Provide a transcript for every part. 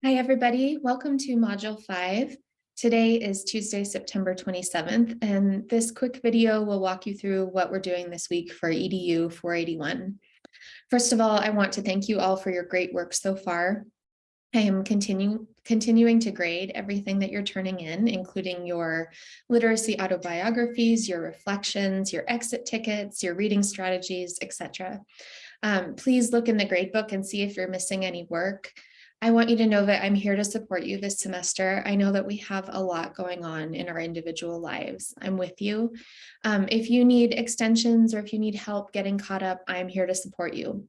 Hi, everybody. Welcome to Module 5. Today is Tuesday, September 27th, and this quick video will walk you through what we're doing this week for EDU 481. First of all, I want to thank you all for your great work so far. I am continuing to grade everything that you're turning in, including your literacy autobiographies, your reflections, your exit tickets, your reading strategies, etc. Please look in the gradebook and see if you're missing any work. I want you to know that I'm here to support you this semester. I know that we have a lot going on in our individual lives. I'm with you. If you need extensions or if you need help getting caught up, I'm here to support you.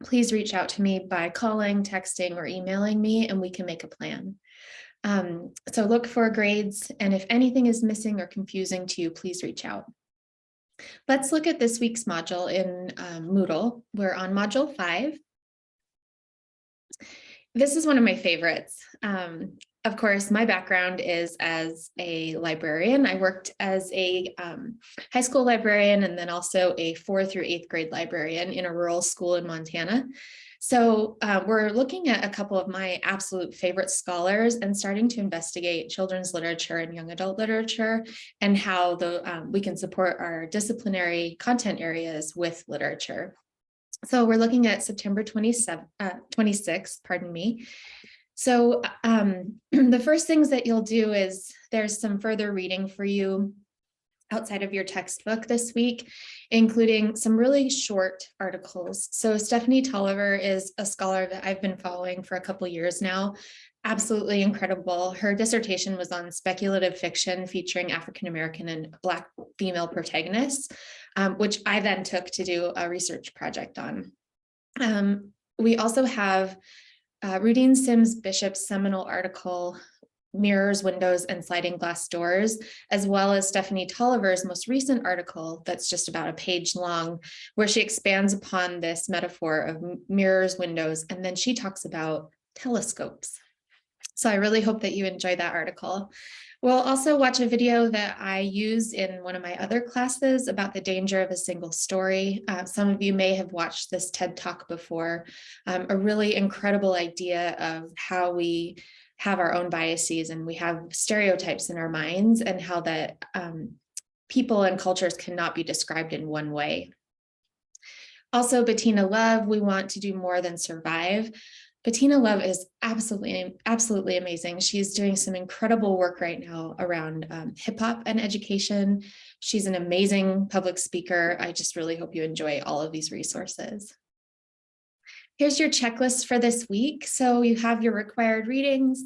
Please reach out to me by calling, texting, or emailing me, and we can make a plan. So look for grades, and if anything is missing or confusing to you, please reach out. Let's look at this week's module in Moodle. We're on Module 5. This is one of my favorites. Of course, my background is as a librarian. I worked as a high school librarian and then also a 4th through 8th grade librarian in a rural school in Montana. So we're looking at a couple of my absolute favorite scholars and starting to investigate children's literature and young adult literature and how we can support our disciplinary content areas with literature. So we're looking at September 26th, pardon me. So the first things that you'll do is there's some further reading for you outside of your textbook this week, including some really short articles. So Stephanie Tolliver is a scholar that I've been following for a couple years now. Absolutely incredible. Her dissertation was on speculative fiction featuring African-American and Black female protagonists, which I then took to do a research project on. We also have Rudine Sims Bishop's seminal article, Mirrors, Windows, and Sliding Glass Doors, as well as Stephanie Tolliver's most recent article that's just about a page long, where she expands upon this metaphor of mirrors, windows, and then she talks about telescopes. So I really hope that you enjoy that article. We'll also watch a video that I use in one of my other classes about the danger of a single story. Some of you may have watched this TED Talk before, a really incredible idea of how we have our own biases and we have stereotypes in our minds and how that people and cultures cannot be described in one way. Also, Bettina Love, we want to do more than survive. Bettina Love is absolutely amazing. She's doing some incredible work right now around hip hop and education. She's an amazing public speaker. I just really hope you enjoy all of these resources. Here's your checklist for this week. So you have your required readings.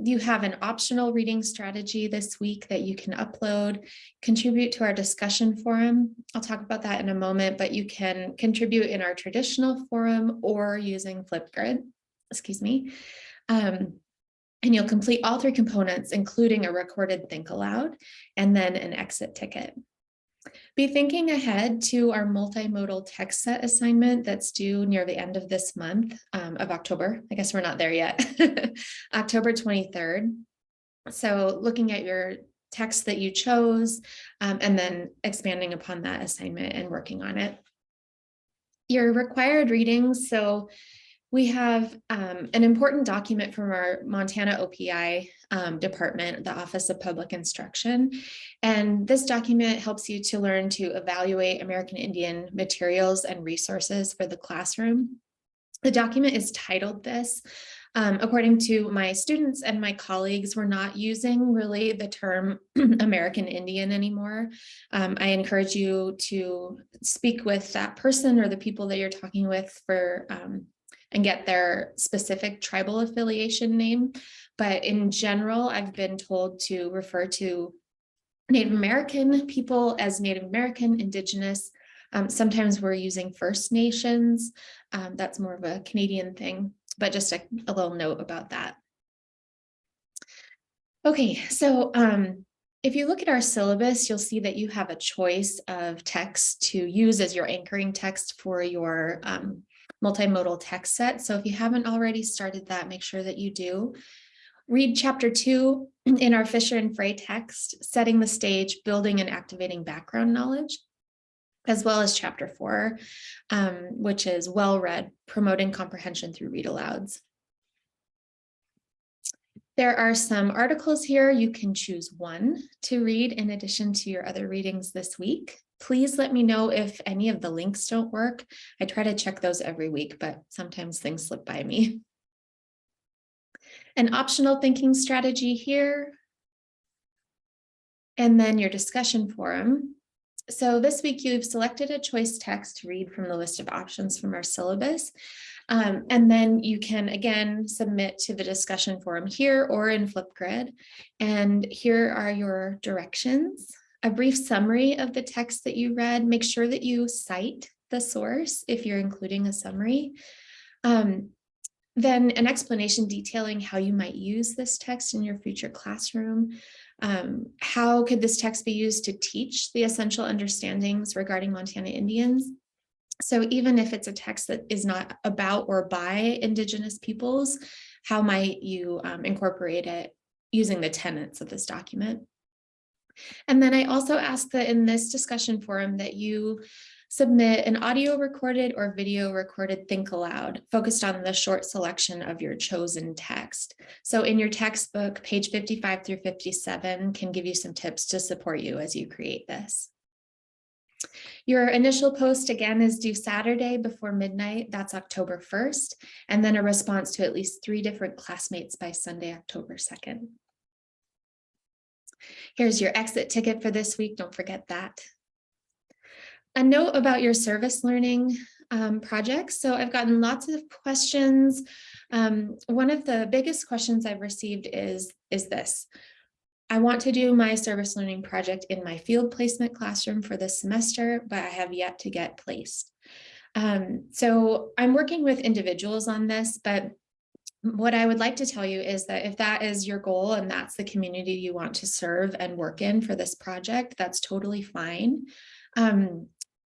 You have an optional reading strategy this week that you can upload, contribute to our discussion forum. I'll talk about that in a moment, but you can contribute in our traditional forum or using Flipgrid, excuse me. And you'll complete all 3 components, including a recorded think aloud and then an exit ticket. Be thinking ahead to our multimodal text set assignment that's due near the end of this month of October. I guess we're not there yet, October 23rd. So looking at your text that you chose and then expanding upon that assignment and working on it. Your required readings. So we have an important document from our Montana OPI department, the Office of Public Instruction. And this document helps you to learn to evaluate American Indian materials and resources for the classroom. The document is titled this. According to my students and my colleagues, we're not using really the term American Indian anymore. I encourage you to speak with that person or the people that you're talking with for and get their specific tribal affiliation name. But in general, I've been told to refer to Native American people as Native American, Indigenous. Sometimes we're using First Nations. That's more of a Canadian thing, but just a little note about that. Okay, so if you look at our syllabus, you'll see that you have a choice of text to use as your anchoring text for your multimodal text set. So if you haven't already started that, make sure that you do. Read chapter 2 in our Fisher and Frey text, setting the stage, building and activating background knowledge, as well as chapter 4, which is well read, promoting comprehension through read alouds. There are some articles here. You can choose one to read in addition to your other readings this week. Please let me know if any of the links don't work. I try to check those every week, but sometimes things slip by me. An optional thinking strategy here. And then your discussion forum. So this week you've selected a choice text to read from the list of options from our syllabus. And then you can again submit to the discussion forum here or in Flipgrid. And here are your directions. A brief summary of the text that you read. Make sure that you cite the source if you're including a summary. Then an explanation detailing how you might use this text in your future classroom. How could this text be used to teach the essential understandings regarding Montana Indians? So even if it's a text that is not about or by Indigenous peoples, how might you incorporate it using the tenets of this document? And then I also ask that in this discussion forum that you submit an audio recorded or video recorded think aloud focused on the short selection of your chosen text. So in your textbook, page 55 through 57 can give you some tips to support you as you create this. Your initial post again is due Saturday before midnight. That's October 1st. And then a response to at least 3 different classmates by Sunday, October 2nd. Here's your exit ticket for this week. Don't forget that. A note about your service learning projects. So I've gotten lots of questions. One of the biggest questions I've received is this. I want to do my service learning project in my field placement classroom for this semester, but I have yet to get placed. So I'm working with individuals on this, but what I would like to tell you is that if that is your goal and that's the community you want to serve and work in for this project, that's totally fine.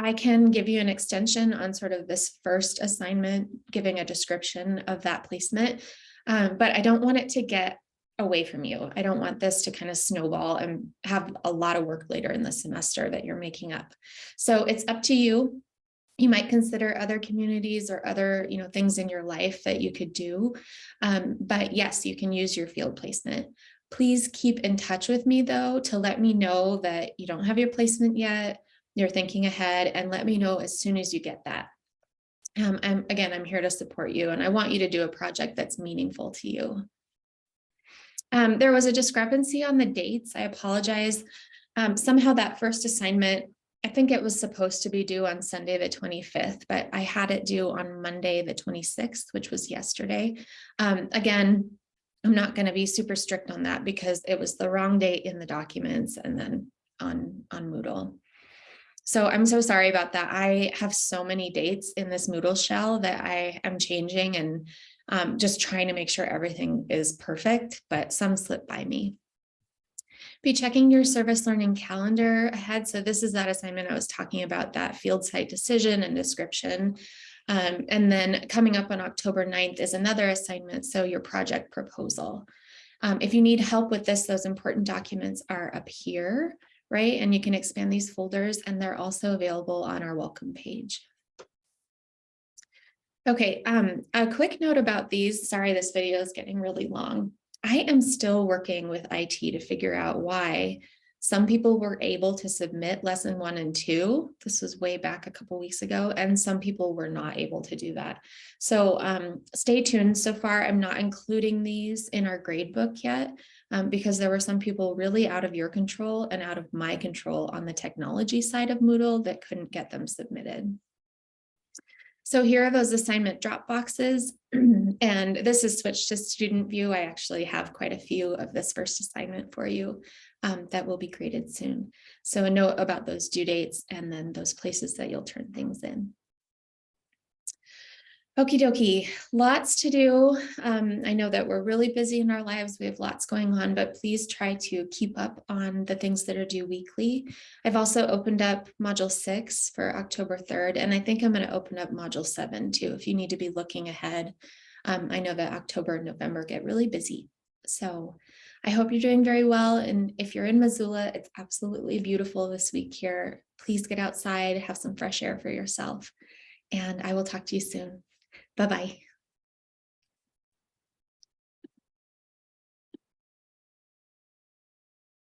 I can give you an extension on sort of this first assignment, giving a description of that placement, but I don't want it to get away from you. I don't want this to kind of snowball and have a lot of work later in the semester that you're making up. So it's up to you. You might consider other communities or other, things in your life that you could do. But yes, you can use your field placement. Please keep in touch with me though, to let me know that you don't have your placement yet, you're thinking ahead, and let me know as soon as you get that. I'm here to support you, and I want you to do a project that's meaningful to you. There was a discrepancy on the dates. I apologize. Somehow that first assignment, I think it was supposed to be due on Sunday, the 25th, but I had it due on Monday, the 26th, which was yesterday. Again, I'm not going to be super strict on that because it was the wrong date in the documents and then on Moodle. So I'm so sorry about that. I have so many dates in this Moodle shell that I am changing and just trying to make sure everything is perfect, but some slip by me. Be checking your service learning calendar ahead. So this is that assignment I was talking about, that field site decision and description. And then coming up on October 9th is another assignment. So your project proposal. If you need help with this, those important documents are up here, right? And you can expand these folders, and they're also available on our welcome page. Okay, a quick note about these. Sorry, this video is getting really long. I am still working with IT to figure out why some people were able to submit lesson 1 and 2. This was way back a couple weeks ago, and some people were not able to do that. So stay tuned. So far, I'm not including these in our grade book yet because there were some people really out of your control and out of my control on the technology side of Moodle that couldn't get them submitted. So here are those assignment drop boxes, and this is switched to student view. I actually have quite a few of this first assignment for you that will be created soon. So a note about those due dates and then those places that you'll turn things in. Okie dokie, lots to do. I know that we're really busy in our lives. We have lots going on, but please try to keep up on the things that are due weekly. I've also opened up module 6 for October 3rd, and I think I'm going to open up module 7 too, if you need to be looking ahead. I know that October and November get really busy. So I hope you're doing very well. And if you're in Missoula, it's absolutely beautiful this week here. Please get outside, have some fresh air for yourself, and I will talk to you soon. Bye-bye.